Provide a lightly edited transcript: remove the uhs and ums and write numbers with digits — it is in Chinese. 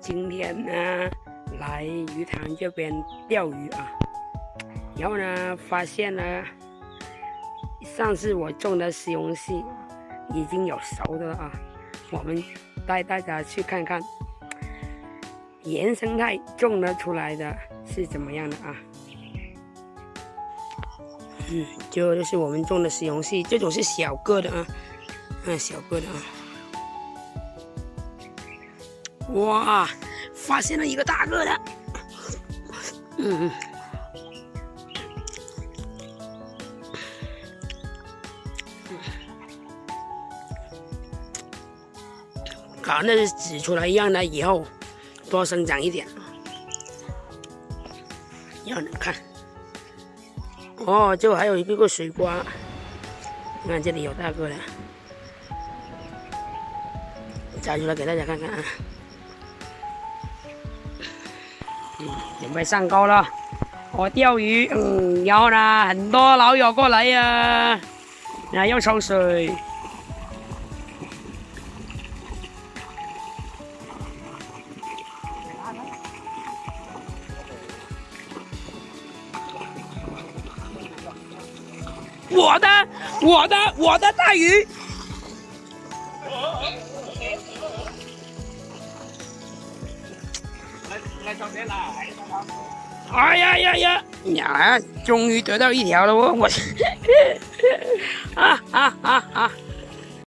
今天呢来鱼塘这边钓鱼啊，然后呢发现了上次我种的西红柿已经有熟的啊，我们带大家去看看原生态种得出来的是怎么样的啊。这就是我们种的西红柿，这种是小个的啊，小个的啊。哇，发现了一个大个的，好，那是指出来让它以后多生长一点。让人看，哦，这还有一个水瓜，你看这里有大个的，摘出来给大家看看啊。准备上钩了，我钓鱼，然后呢，很多老友过来呀，要抽水。我的大鱼！哎呀！终于得到一条了，我